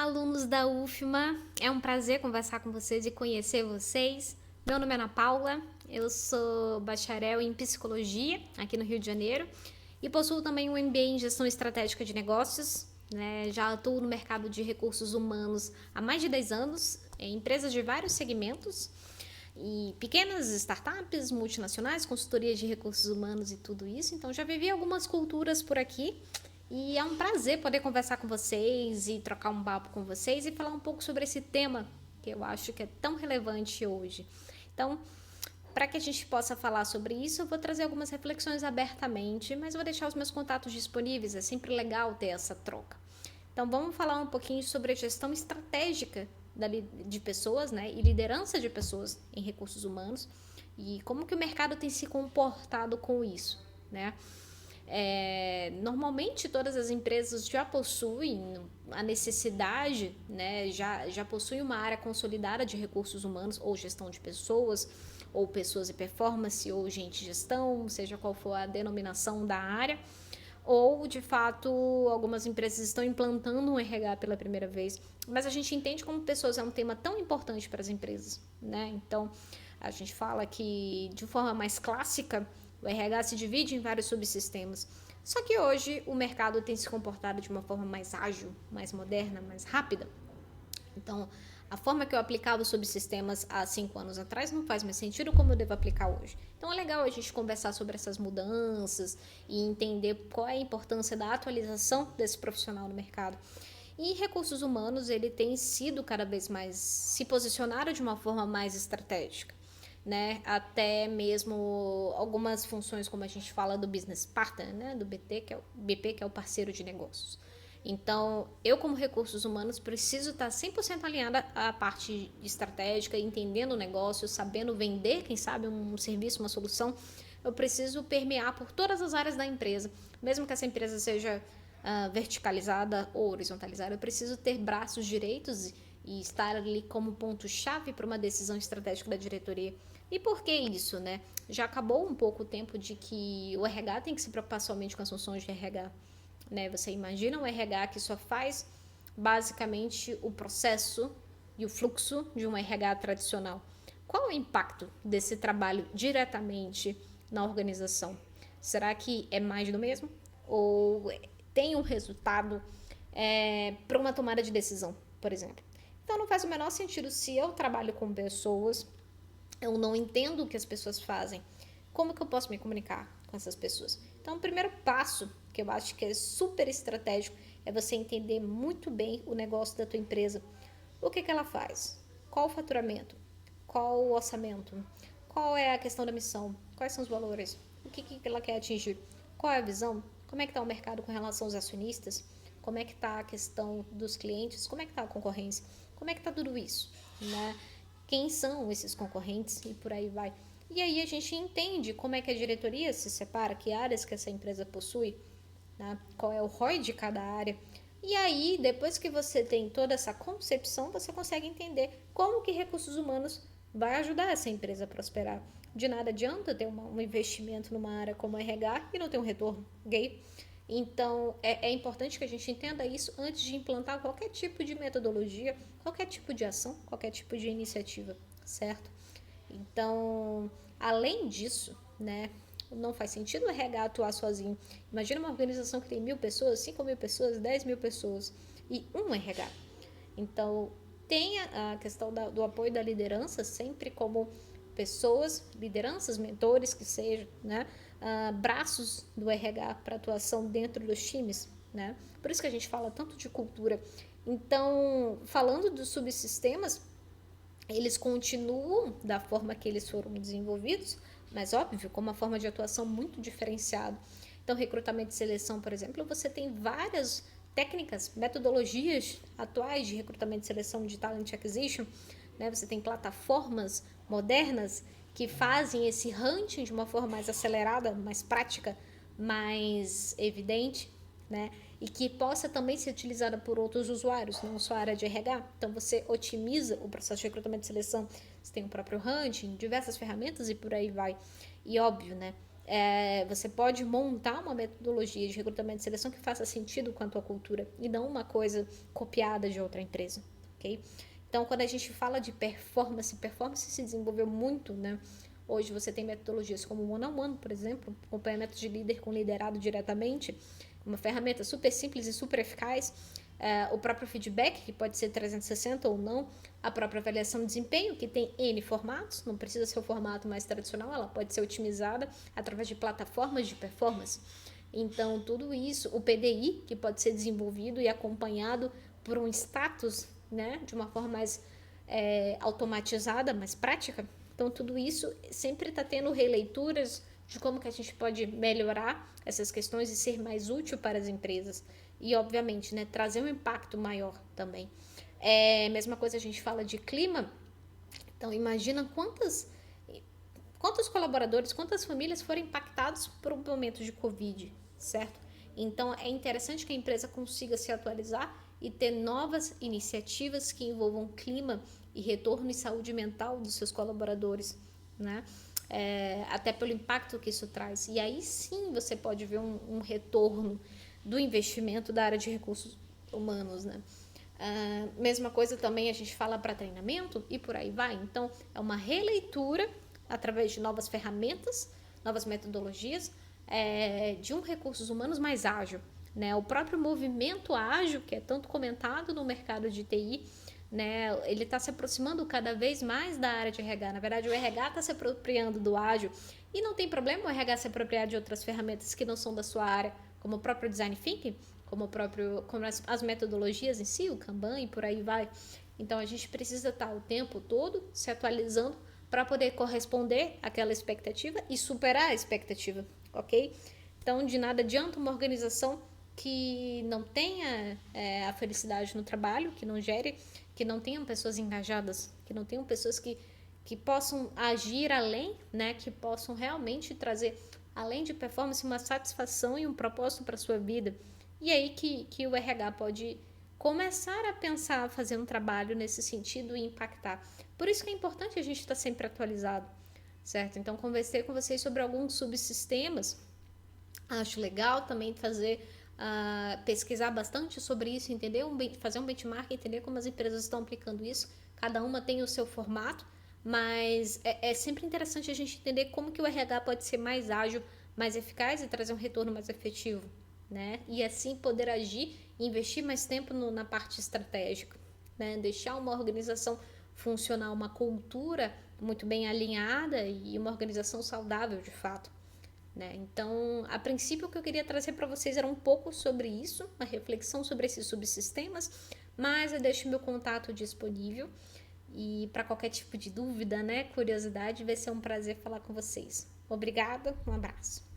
Olá, alunos da UFMA. É um prazer conversar com vocês e conhecer vocês. Meu nome é Ana Paula, eu sou bacharel em psicologia aqui no Rio de Janeiro e possuo também um MBA em gestão estratégica de negócios. Já atuo no mercado de recursos humanos há mais de 10 anos, em empresas de vários segmentos e pequenas startups, multinacionais, consultorias de recursos humanos e tudo isso. Então já vivi algumas culturas por aqui e é um prazer poder conversar com vocês e trocar um papo com vocês e falar um pouco sobre esse tema que eu acho que é tão relevante hoje. Então, para que a gente possa falar sobre isso, eu vou trazer algumas reflexões abertamente, mas vou deixar os meus contatos disponíveis, é sempre legal ter essa troca. Então, vamos falar um pouquinho sobre a gestão estratégica de pessoas, né, e liderança de pessoas em recursos humanos e como que o mercado tem se comportado com isso, né? Normalmente todas as empresas já possuem a necessidade, né, já possuem uma área consolidada de recursos humanos ou gestão de pessoas, ou pessoas e performance, ou gente de gestão, seja qual for a denominação da área, ou de fato algumas empresas estão implantando um RH pela primeira vez, mas a gente entende como pessoas é um tema tão importante para as empresas, né? Então a gente fala que de forma mais clássica o RH se divide em vários subsistemas. Só que hoje o mercado tem se comportado de uma forma mais ágil, mais moderna, mais rápida. Então, a forma que eu aplicava os subsistemas há 5 anos atrás não faz mais sentido como eu devo aplicar hoje. Então, é legal a gente conversar sobre essas mudanças e entender qual é a importância da atualização desse profissional no mercado. E recursos humanos, ele tem sido cada vez mais, se posicionaram de uma forma mais estratégica, né? Até mesmo algumas funções, como a gente fala do business partner, né? Do BP, que é o parceiro de negócios. Então, eu como recursos humanos preciso estar 100% alinhada à parte estratégica, entendendo o negócio, sabendo vender, quem sabe, um serviço, uma solução. Eu preciso permear por todas as áreas da empresa, mesmo que essa empresa seja verticalizada ou horizontalizada, eu preciso ter braços direitos e estar ali como ponto-chave para uma decisão estratégica da diretoria. E por que isso, né? Já acabou um pouco o tempo de que o RH tem que se preocupar somente com as funções de RH, né? Você imagina um RH que só faz basicamente o processo e o fluxo de um RH tradicional. Qual é o impacto desse trabalho diretamente na organização? Será que é mais do mesmo? Ou tem um resultado para uma tomada de decisão, por exemplo? Então não faz o menor sentido se eu trabalho com pessoas, eu não entendo o que as pessoas fazem, como que eu posso me comunicar com essas pessoas? Então, o primeiro passo, que eu acho que é super estratégico, é você entender muito bem o negócio da tua empresa. O que ela faz? Qual o faturamento? Qual o orçamento? Qual é a questão da missão? Quais são os valores? O que ela quer atingir? Qual é a visão? Como é que está o mercado com relação aos acionistas? Como é que está a questão dos clientes? Como é que está a concorrência? Como é que está tudo isso, né? Quem são esses concorrentes e por aí vai. E aí a gente entende como é que a diretoria se separa, que áreas que essa empresa possui, né? Qual é o ROI de cada área. E aí, depois que você tem toda essa concepção, você consegue entender como que recursos humanos vai ajudar essa empresa a prosperar. De nada adianta ter um investimento numa área como RH e não ter um retorno gay. Então, é importante que a gente entenda isso antes de implantar qualquer tipo de metodologia, qualquer tipo de ação, qualquer tipo de iniciativa, certo? Então, além disso, né, não faz sentido o RH atuar sozinho. Imagina uma organização que tem 1.000 pessoas, 5.000 pessoas, 10.000 pessoas e um RH. Então, tenha a questão do apoio da liderança sempre como pessoas, lideranças, mentores que sejam, né, braços do RH para atuação dentro dos times, né? Por isso que a gente fala tanto de cultura. Então, falando dos subsistemas, eles continuam da forma que eles foram desenvolvidos, mas óbvio, com uma forma de atuação muito diferenciada. Então, recrutamento e seleção, por exemplo, você tem várias técnicas, metodologias atuais de recrutamento e seleção de talent acquisition, né? Você tem plataformas modernas que fazem esse hunting de uma forma mais acelerada, mais prática, mais evidente, né? E que possa também ser utilizada por outros usuários, não só a área de RH. Então, você otimiza o processo de recrutamento e seleção. Você tem o próprio hunting, diversas ferramentas e por aí vai. E óbvio, né? Você pode montar uma metodologia de recrutamento e seleção que faça sentido com a tua cultura e não uma coisa copiada de outra empresa, ok? Então, quando a gente fala de performance se desenvolveu muito, né? Hoje você tem metodologias como o one-on-one, por exemplo, acompanhamento de líder com liderado diretamente, uma ferramenta super simples e super eficaz. O próprio feedback, que pode ser 360 ou não, a própria avaliação de desempenho, que tem N formatos, não precisa ser o formato mais tradicional, ela pode ser otimizada através de plataformas de performance. Então, tudo isso, o PDI, que pode ser desenvolvido e acompanhado por um status, né, de uma forma mais automatizada, mais prática. Então, tudo isso sempre está tendo releituras de como que a gente pode melhorar essas questões e ser mais útil para as empresas. E, obviamente, né, trazer um impacto maior também. Mesma coisa a gente fala de clima. Então, imagina quantos colaboradores, quantas famílias foram impactados por um momento de Covid, certo? Então, é interessante que a empresa consiga se atualizar e ter novas iniciativas que envolvam clima e retorno e saúde mental dos seus colaboradores, né? Até pelo impacto que isso traz. E aí sim você pode ver um retorno do investimento da área de recursos humanos, né? Mesma coisa também a gente fala para treinamento e por aí vai. Então, é uma releitura através de novas ferramentas, novas metodologias, de um recursos humanos mais ágil, né? O próprio movimento ágil, que é tanto comentado no mercado de TI, né? Ele está se aproximando cada vez mais da área de RH. Na verdade, o RH está se apropriando do ágil e não tem problema o RH se apropriar de outras ferramentas que não são da sua área, como o próprio Design Thinking, como as metodologias em si, o Kanban e por aí vai. Então, a gente precisa estar o tempo todo se atualizando para poder corresponder àquela expectativa e superar a expectativa, ok? Então, de nada adianta uma organização que não tenha a felicidade no trabalho, que não gere, que não tenham pessoas engajadas, que não tenham pessoas que possam agir além, né? Que possam realmente trazer, além de performance, uma satisfação e um propósito para a sua vida. E aí que o RH pode começar a pensar, fazer um trabalho nesse sentido e impactar. Por isso que é importante a gente estar sempre atualizado, certo? Então, conversei com vocês sobre alguns subsistemas. Acho legal também pesquisar bastante sobre isso, entender fazer um benchmark, entender como as empresas estão aplicando isso. Cada uma tem o seu formato, mas é sempre interessante a gente entender como que o RH pode ser mais ágil, mais eficaz e trazer um retorno mais efetivo, né? E assim poder agir e investir mais tempo na parte estratégica, né? Deixar uma organização funcional, uma cultura muito bem alinhada e uma organização saudável de fato, né? Então, a princípio, o que eu queria trazer para vocês era um pouco sobre isso, uma reflexão sobre esses subsistemas, mas eu deixo meu contato disponível e para qualquer tipo de dúvida, né, curiosidade, vai ser um prazer falar com vocês. Obrigada, um abraço.